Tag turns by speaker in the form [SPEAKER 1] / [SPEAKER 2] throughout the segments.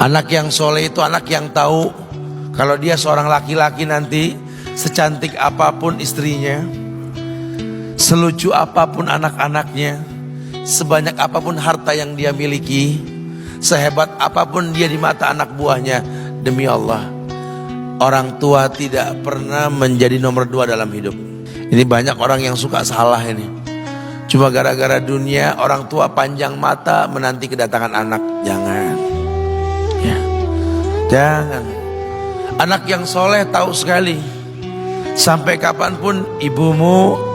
[SPEAKER 1] Anak yang soleh itu anak yang tahu kalau dia seorang laki-laki nanti, secantik apapun istrinya, selucu apapun anak-anaknya, sebanyak apapun harta yang dia miliki, sehebat apapun dia di mata anak buahnya, demi Allah, orang tua tidak pernah menjadi nomor 2 dalam hidup. Ini banyak orang yang suka salah ini. Cuma gara-gara dunia, orang tua panjang mata menanti kedatangan anak. Jangan, ya, jangan. Anak yang soleh tahu sekali, sampai kapanpun ibumu,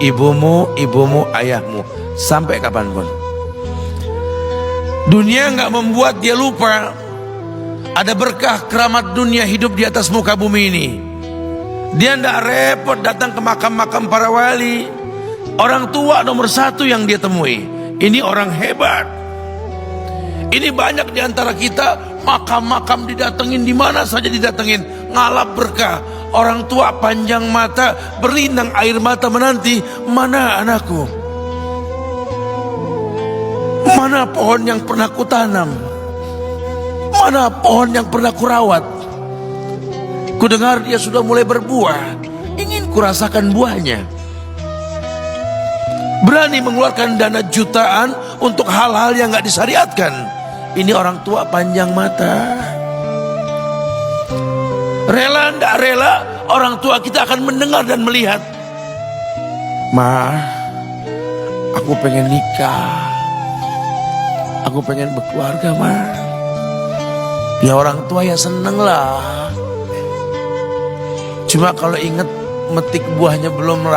[SPEAKER 1] ayahmu, sampai kapanpun. Dunia nggak membuat dia lupa ada berkah keramat dunia hidup di atas muka bumi ini. Dia nggak repot datang ke makam-makam para wali. Orang tua nomor 1 yang dia temui. Ini orang hebat. Ini banyak di antara kita, makam-makam didatengin, di mana saja didatengin, ngalap berkah. Orang tua panjang mata, berlinang air mata menanti, mana anakku? Mana pohon yang pernah kutanam? Mana pohon yang pernah kurawat? Kudengar dia sudah mulai berbuah, ingin kurasakan buahnya. Berani mengeluarkan dana jutaan untuk hal-hal yang gak disyariatkan. Ini orang tua panjang mata. Rela ndak rela, orang tua kita akan mendengar dan melihat. Ma, aku pengen nikah, aku pengen berkeluarga, Ma. Ya orang tua ya seneng lah. Cuma kalau inget metik buahnya belum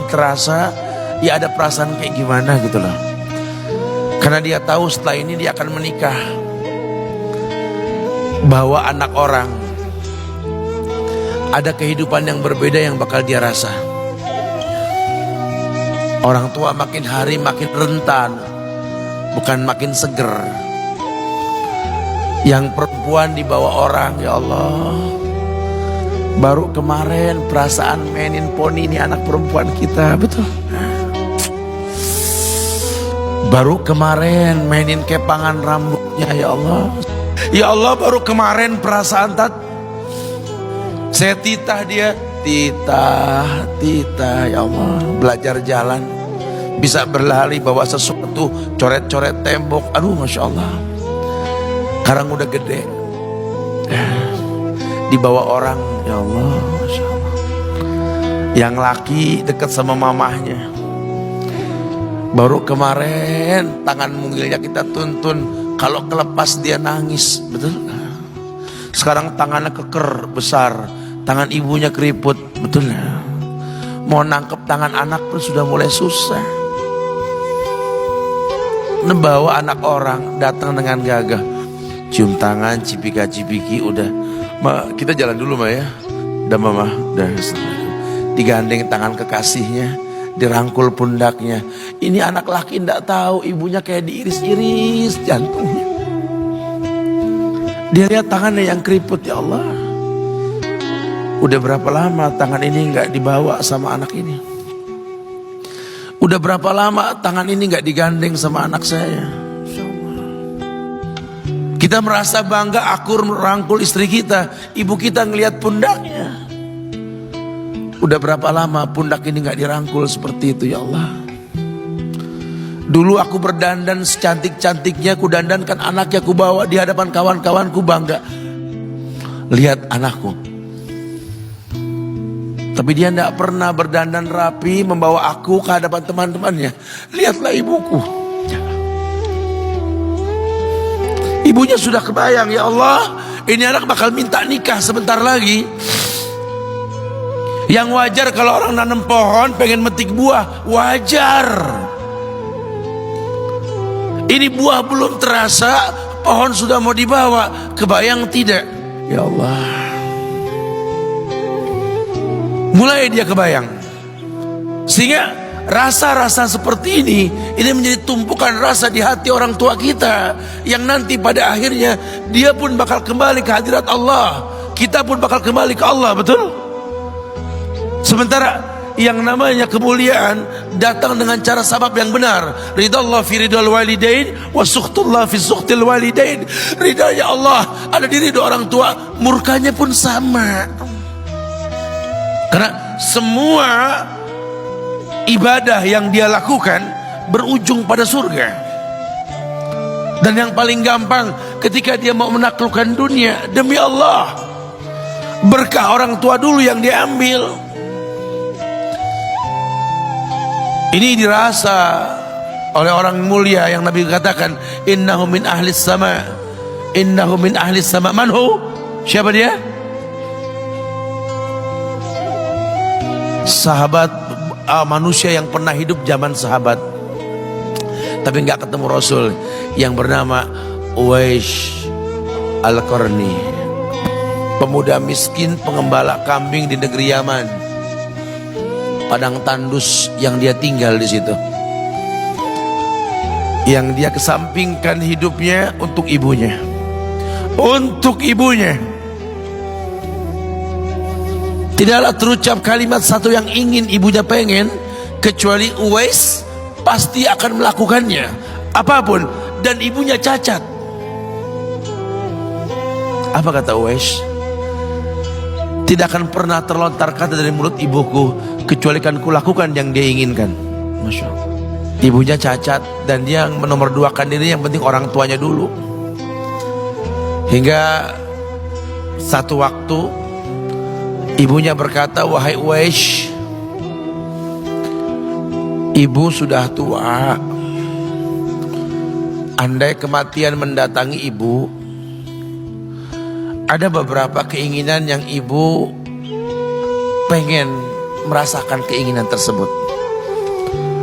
[SPEAKER 1] terasa, ya ada perasaan kayak gimana gitu loh. Karena dia tahu setelah ini dia akan menikah. Bahwa anak orang ada kehidupan yang berbeda yang bakal dia rasa. Orang tua makin hari makin rentan, bukan makin seger. Yang perempuan dibawa orang, ya Allah. Baru kemarin perasaan mainin poni, ini anak perempuan kita, betul. Baru kemarin mainin kepangan rambutnya, ya Allah. Ya Allah, baru kemarin perasaan saya titah dia, titah, ya Allah. Belajar jalan, bisa berlari bawa sesuatu, coret-coret tembok, aduh Masya Allah. Sekarang udah gede, dibawa orang, ya Allah, Masya Allah. Yang laki dekat sama mamahnya. Baru kemarin tangan mungilnya kita tuntun, kalau kelepas dia nangis, betul. Sekarang tangannya keker besar, tangan ibunya keriput, betul. Mau nangkep tangan anak pun sudah mulai susah. Membawa anak orang datang dengan gagah, cium tangan, cipika-cipiki, udah. Ma, kita jalan dulu, Ma, ya. Udah, Mama, udah. Digandeng tangan kekasihnya, dirangkul pundaknya. Ini anak laki ndak tahu ibunya kayak diiris-iris jantungnya. Dia lihat tangannya yang keriput, ya Allah. Udah berapa lama tangan ini nggak dibawa sama anak ini? Udah berapa lama tangan ini nggak digandeng sama anak saya? Kita merasa bangga akur merangkul istri kita, ibu kita ngelihat pundaknya. Udah berapa lama pundak ini gak dirangkul seperti itu, ya Allah. Dulu aku berdandan secantik-cantiknya, ku dandankan anaknya, ku bawa di hadapan kawan-kawanku bangga. Lihat anakku. Tapi dia gak pernah berdandan rapi membawa aku ke hadapan teman-temannya. Lihatlah ibuku. Ibunya sudah kebayang, ya Allah, ini anak bakal minta nikah sebentar lagi. Yang wajar kalau orang nanam pohon pengen metik buah, wajar. Ini buah belum terasa, pohon sudah mau dibawa, kebayang tidak? Ya Allah. Mulai dia kebayang. Sehingga rasa-rasa seperti ini menjadi tumpukan rasa di hati orang tua kita, yang nanti pada akhirnya dia pun bakal kembali ke hadirat Allah, kita pun bakal kembali ke Allah, betul? Sementara yang namanya kemuliaan datang dengan cara sabab yang benar. Ridallah fi ridal walidain wa sukhtullah fi sukhtil walidain. Ridanya Allah ada di ridho orang tua, murkanya pun sama. Karena semua ibadah yang dia lakukan berujung pada surga. Dan yang paling gampang ketika dia mau menaklukkan dunia, demi Allah, berkah orang tua dulu yang dia ambil. Ini dirasa oleh orang mulia yang Nabi katakan, innahu min ahlis sama, innahu min ahlis sama. Manhu? Siapa dia? Sahabat, manusia yang pernah hidup zaman sahabat tapi nggak ketemu Rasul, yang bernama Uwais Al-Qarni, pemuda miskin pengembala kambing di negeri Yaman. Padang tandus yang dia tinggal di situ, yang dia kesampingkan hidupnya untuk ibunya, untuk ibunya. Tidaklah terucap kalimat satu yang ingin ibunya pengen, kecuali Uwais pasti akan melakukannya apapun, dan ibunya cacat. Apa kata Uwais? Tidak akan pernah terlontar kata dari mulut ibuku kecuali kan kulakukan yang dia inginkan. Masya Allah. Ibunya cacat dan dia menomorduakan diri, yang penting orang tuanya dulu. Hingga satu waktu ibunya berkata, wahai Uwais, ibu sudah tua. Andai kematian mendatangi ibu, ada beberapa keinginan yang ibu pengen merasakan keinginan tersebut.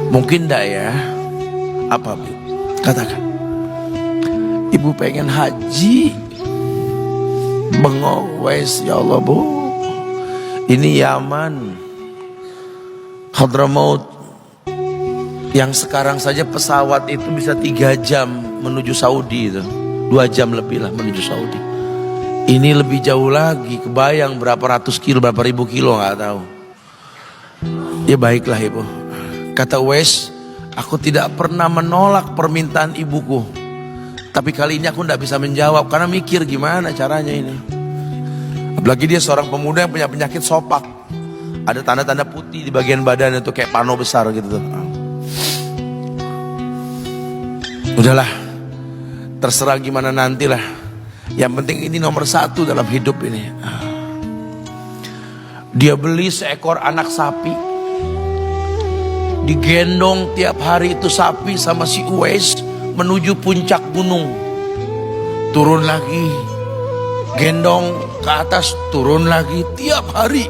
[SPEAKER 1] Mungkin enggak ya? Apa Bu? Katakan. Ibu pengen haji. Bengong, Wais, ya Allah Bu, ini Yaman, Hadramaut, yang sekarang saja pesawat itu bisa 3 jam menuju Saudi itu, 2 jam lebih lah menuju Saudi. Ini lebih jauh lagi, kebayang berapa ratus kilo, berapa ribu kilo nggak tahu. Ya baiklah ibu, kata Uwais, aku tidak pernah menolak permintaan ibuku, tapi kali ini aku tidak bisa menjawab karena mikir gimana caranya ini. Apalagi dia seorang pemuda yang punya penyakit sopak, ada tanda-tanda putih di bagian badan itu kayak pano besar gitu tuh. Udahlah, terserah gimana nantilah. Yang penting ini nomor 1 dalam hidup ini. Dia beli seekor anak sapi, digendong tiap hari itu sapi sama si Uwais menuju puncak gunung. Turun lagi, gendong ke atas, turun lagi tiap hari.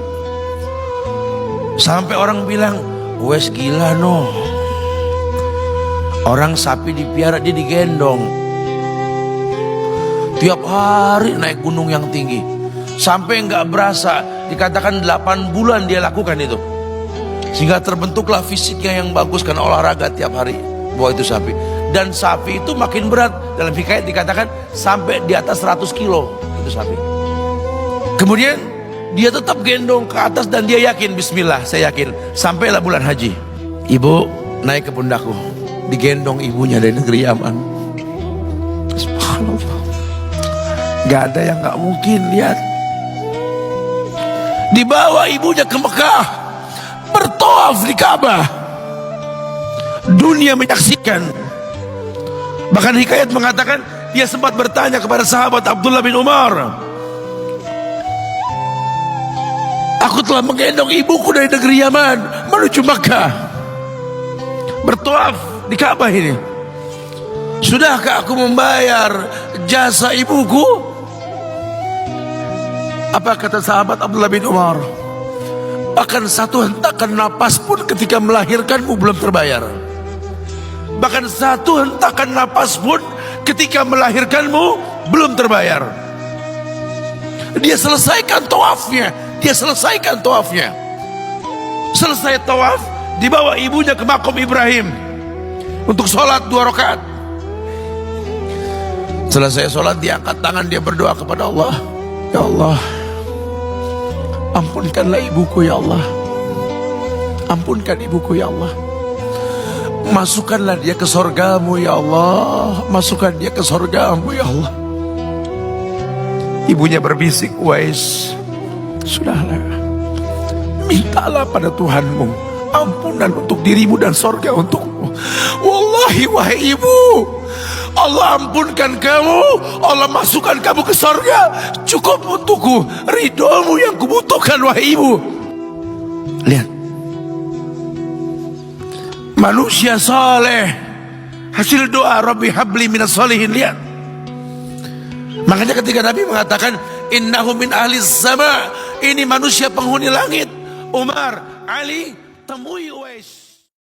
[SPEAKER 1] Sampai orang bilang, Uwais gila no. Orang sapi dipiara, dia digendong tiap hari naik gunung yang tinggi. Sampai nggak berasa, dikatakan 8 bulan dia lakukan itu. Sehingga terbentuklah fisiknya yang bagus karena olahraga tiap hari bawa itu sapi. Dan sapi itu makin berat, dalam hikayat dikatakan sampai di atas 100 kilo itu sapi. Kemudian dia tetap gendong ke atas dan dia yakin, bismillah saya yakin. Sampailah bulan haji, ibu naik ke pundakku, digendong ibunya dari negeri Yaman. Subhanallah, gak ada yang gak mungkin. Lihat, dibawa ibunya ke Mekah, bertawaf di Ka'bah, dunia menyaksikan. Bahkan hikayat mengatakan dia sempat bertanya kepada sahabat Abdullah bin Umar, aku telah menggendong ibuku dari negeri Yaman menuju Mekah, bertawaf di Ka'bah ini, sudahkah aku membayar jasa ibuku? Apa kata sahabat Abdullah bin Umar? Bahkan satu hentakan napas pun ketika melahirkanmu belum terbayar. Bahkan satu hentakan napas pun ketika melahirkanmu belum terbayar. Dia selesaikan tawafnya, dia selesaikan tawafnya. Selesai tawaf, dibawa ibunya ke makom Ibrahim untuk sholat 2 rakaat. Selesai sholat, dia angkat tangan, dia berdoa kepada Allah, ya Allah, ampunkanlah ibuku ya Allah. Ampunkan ibuku ya Allah. Masukkanlah dia ke sorgamu ya Allah. Masukkan dia ke sorgamu ya Allah. Ibunya berbisik, Uwais, sudahlah, mintalah pada Tuhanmu ampunan untuk dirimu dan sorga untukmu. Wallahi wahai ibu, Allah ampunkan kamu, Allah masukkan kamu ke sorga, cukup untukku. Ridhomu yang kubutuhkan wahai ibu. Lihat, manusia saleh, hasil doa Rabbi habli minas solihin. Lihat, makanya ketika Nabi mengatakan innahu min ahli sama, ini manusia penghuni langit. Umar, Ali, temui Uwais.